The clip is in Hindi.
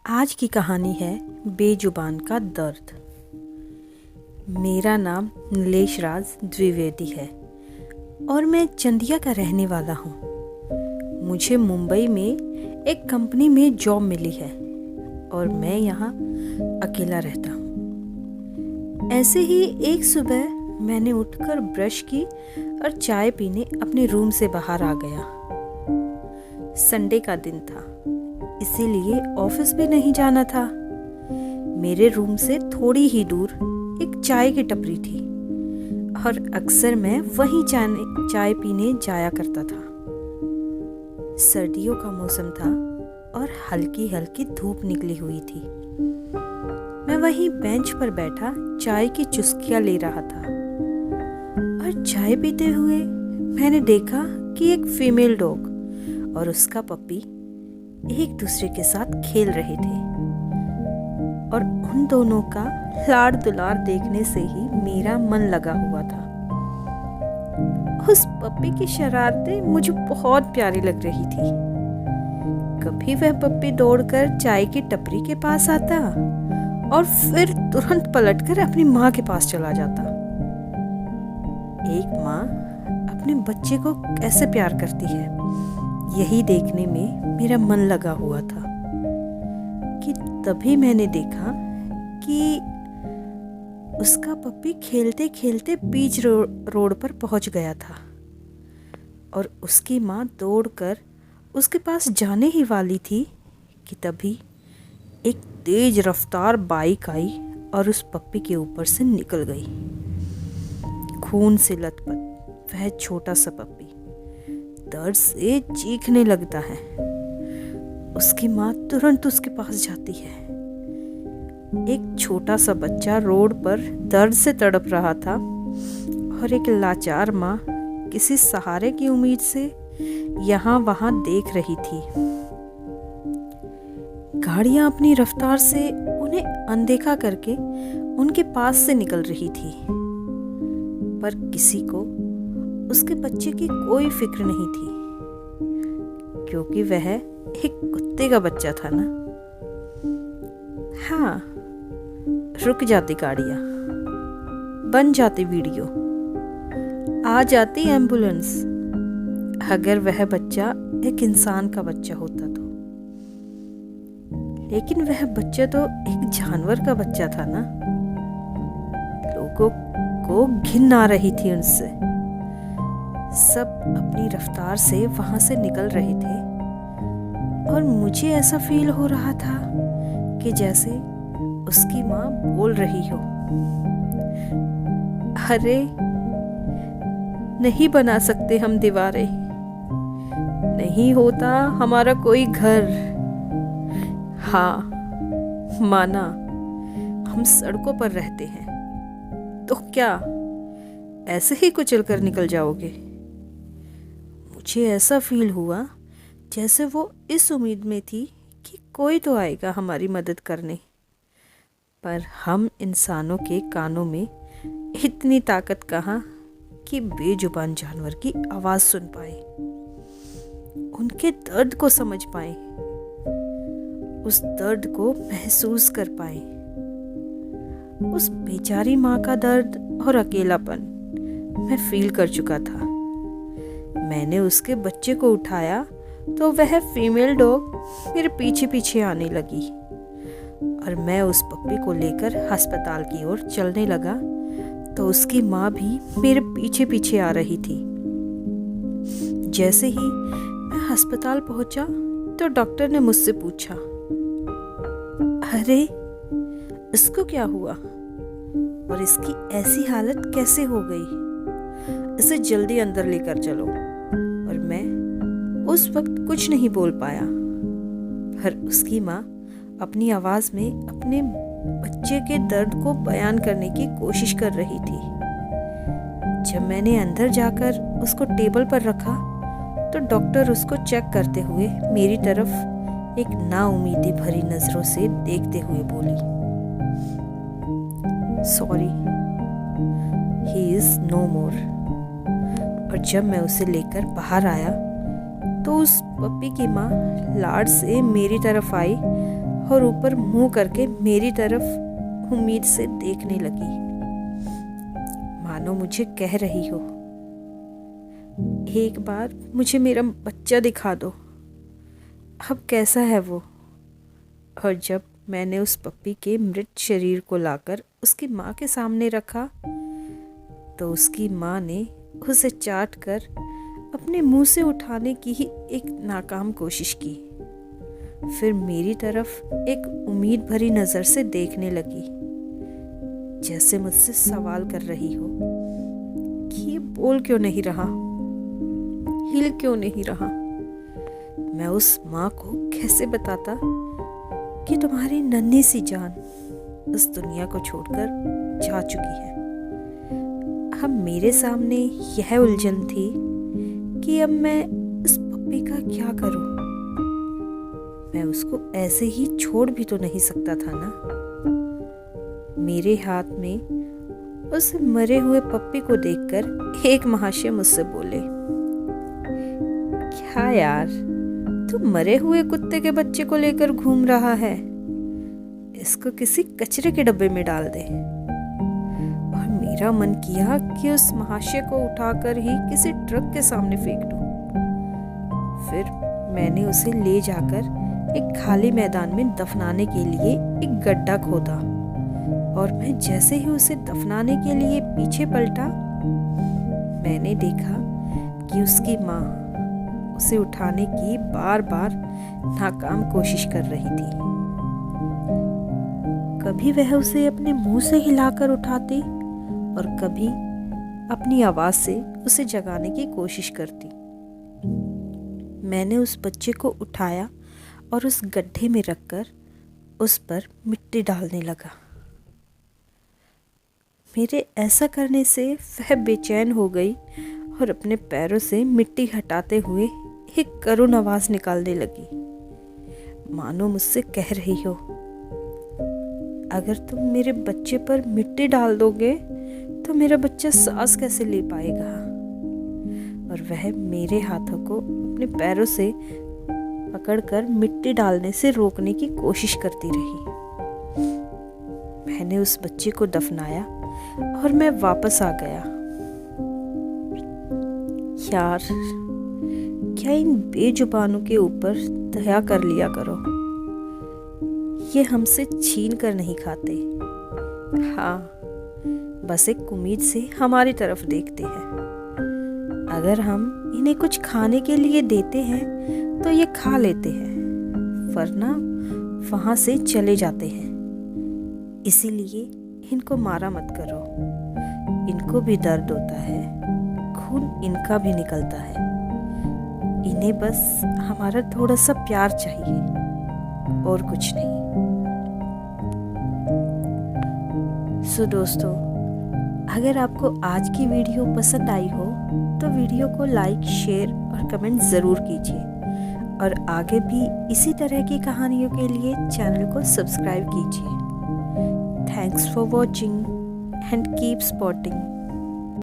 आज की कहानी है बेजुबान का दर्द। मेरा नाम नीलेश राज द्विवेदी है और मैं चंदिया का रहने वाला हूँ। मुझे मुंबई में एक कंपनी में जॉब मिली है और मैं यहाँ अकेला रहता हूँ। ऐसे ही एक सुबह मैंने उठकर ब्रश की और चाय पीने अपने रूम से बाहर आ गया। संडे का दिन था, इसीलिए ऑफिस भी नहीं जाना था। मेरे रूम से थोड़ी ही दूर एक चाय की टपरी थी और अक्सर मैं वहीं चाय पीने जाया करता था। सर्दियों का मौसम था और हल्की हल्की धूप निकली हुई थी। मैं वहीं बेंच पर बैठा चाय की चुस्कियां ले रहा था और चाय पीते हुए मैंने देखा कि एक फीमेल डॉग और उसका पप्पी एक दूसरे के साथ खेल रहे थे और उन दोनों का लाड़ दुलार देखने से ही मेरा मन लगा हुआ था। उस पप्पी की शरारतें मुझे बहुत प्यारी लग रही थी। कभी वह पप्पी दौड़कर चाय की टपरी के पास आता और फिर तुरंत पलटकर अपनी माँ के पास चला जाता। एक माँ अपने बच्चे को कैसे प्यार करती है, यही देखने में मेरा मन लगा हुआ था कि तभी मैंने देखा कि उसका पप्पी खेलते खेलते बीच रोड पर पहुंच गया था और उसकी माँ दौड़कर उसके पास जाने ही वाली थी कि तभी एक तेज रफ्तार बाइक आई और उस पप्पी के ऊपर से निकल गई। खून से लथपथ वह छोटा सा पप्पी दर्द से चीखने लगता है। उसकी माँ तुरंत उसके पास जाती है। एक छोटा सा बच्चा रोड पर दर्द से तड़प रहा था और एक लाचार माँ किसी सहारे की उम्मीद से यहाँ वहाँ देख रही थी। गाड़ियाँ अपनी रफ्तार से उन्हें अनदेखा करके उनके पास से निकल रही थी, पर किसी को उसके बच्चे की कोई फिक्र नहीं थी, क्योंकि वह एक कुत्ते का बच्चा था ना। हाँ, रुक जाती गाड़ियाँ, बन जाती वीडियो, आ जाती एम्बुलेंस, अगर वह बच्चा एक इंसान का बच्चा होता तो। लेकिन वह बच्चा तो एक जानवर का बच्चा था ना। लोगों को घिन आ रही थी उनसे। सब अपनी रफ्तार से वहां से निकल रहे थे और मुझे ऐसा फील हो रहा था कि जैसे उसकी माँ बोल रही हो, अरे नहीं बना सकते हम दीवारें, नहीं होता हमारा कोई घर। हाँ, माना हम सड़कों पर रहते हैं तो क्या ऐसे ही कुचल कर निकल जाओगे? मुझे ऐसा फील हुआ जैसे वो इस उम्मीद में थी कि कोई तो आएगा हमारी मदद करने, पर हम इंसानों के कानों में इतनी ताकत कहाँ कि बेजुबान जानवर की आवाज़ सुन पाए, उनके दर्द को समझ पाए, उस दर्द को महसूस कर पाए। उस बेचारी माँ का दर्द और अकेलापन मैं फील कर चुका था। मैंने उसके बच्चे को उठाया तो वह फीमेल डॉग मेरे पीछे पीछे आने लगी और मैं उस पप्पी को लेकर अस्पताल की ओर चलने लगा तो उसकी माँ भी मेरे पीछे पीछे आ रही थी। जैसे ही मैं अस्पताल पहुंचा तो डॉक्टर ने मुझसे पूछा, अरे इसको क्या हुआ और इसकी ऐसी हालत कैसे हो गई? इसे जल्दी अंदर लेकर चलो। और मैं उस वक्त कुछ नहीं बोल पाया, पर उसकी माँ अपनी आवाज में अपने बच्चे के दर्द को बयान करने की कोशिश कर रही थी। जब मैंने अंदर जाकर उसको टेबल पर रखा तो डॉक्टर उसको चेक करते हुए मेरी तरफ एक नाउमीदी भरी नजरों से देखते हुए बोली, सॉरी, ही इज नो मोर। और जब मैं उसे लेकर बाहर आया तो उस पप्पी की माँ लाड़ से मेरी तरफ आई और ऊपर मुंह करके मेरी तरफ उम्मीद से देखने लगी, मानो मुझे कह रही हो, एक बार मुझे मेरा बच्चा दिखा दो, अब कैसा है वो। और जब मैंने उस पप्पी के मृत शरीर को लाकर उसकी माँ के सामने रखा तो उसकी माँ ने उसे चाट कर अपने मुंह से उठाने की ही एक नाकाम कोशिश की। फिर मेरी तरफ एक उम्मीद भरी नजर से देखने लगी, जैसे मुझसे सवाल कर रही हो कि ये बोल क्यों नहीं रहा, हिल क्यों नहीं रहा। मैं उस माँ को कैसे बताता कि तुम्हारी नन्ही सी जान इस दुनिया को छोड़कर जा चुकी है। अब मेरे सामने यह उलझन थी कि अब मैं इस पप्पी का क्या करूं। मैं उसको ऐसे ही छोड़ भी तो नहीं सकता था ना। मेरे हाथ में उस मरे हुए पप्पी को देखकर एक महाशय मुझसे बोले, क्या यार, तू मरे हुए कुत्ते के बच्चे को लेकर घूम रहा है, इसको किसी कचरे के डब्बे में डाल दे। और मेरा मन किया कि उस महाशय को उठाकर ही किसी ट्रक के सामने फेंक दूं। फिर मैंने उसे ले जाकर एक खाली मैदान में दफनाने के लिए एक गड्ढा खोदा और मैं जैसे ही उसे दफनाने के लिए पीछे पलटा, मैंने देखा कि उसकी माँ उसे उठाने की बार बार नाकाम कोशिश कर रही थी। कभी वह उसे अपने मुंह से हिलाकर उठाती और कभी अपनी आवाज से उसे जगाने की कोशिश करती। मैंने उस बच्चे को उठाया और उस गड्ढे में रखकर उस पर मिट्टी डालने लगा। मेरे ऐसा करने से वह बेचैन हो गई और अपने पैरों से मिट्टी हटाते हुए एक करुण आवाज निकालने लगी, मानो मुझसे कह रही हो, अगर तुम मेरे बच्चे पर मिट्टी डाल दोगे तो मेरा बच्चा सांस कैसे ले पाएगा। और वह मेरे हाथों को अपने पैरों से पकड़कर मिट्टी डालने से रोकने की कोशिश करती रही। मैंने उस बच्चे को दफनाया और मैं वापस आ गया। यार, क्या इन बेजुबानों के ऊपर दया कर लिया करो, ये हमसे छीन कर नहीं खाते। हाँ, बस एक उम्मीद से हमारी तरफ देखते हैं। अगर हम इन्हें कुछ खाने के लिए देते हैं तो ये खा लेते हैं, वरना वहां से चले जाते हैं। इसीलिए इनको मारा मत करो, इनको भी दर्द होता है, खून इनका भी निकलता है। इन्हें बस हमारा थोड़ा सा प्यार चाहिए और कुछ नहीं। सो दोस्तों, अगर आपको आज की वीडियो पसंद आई हो तो वीडियो को लाइक, शेयर और कमेंट ज़रूर कीजिए और आगे भी इसी तरह की कहानियों के लिए चैनल को सब्सक्राइब कीजिए। Thanks for watching and keep spotting.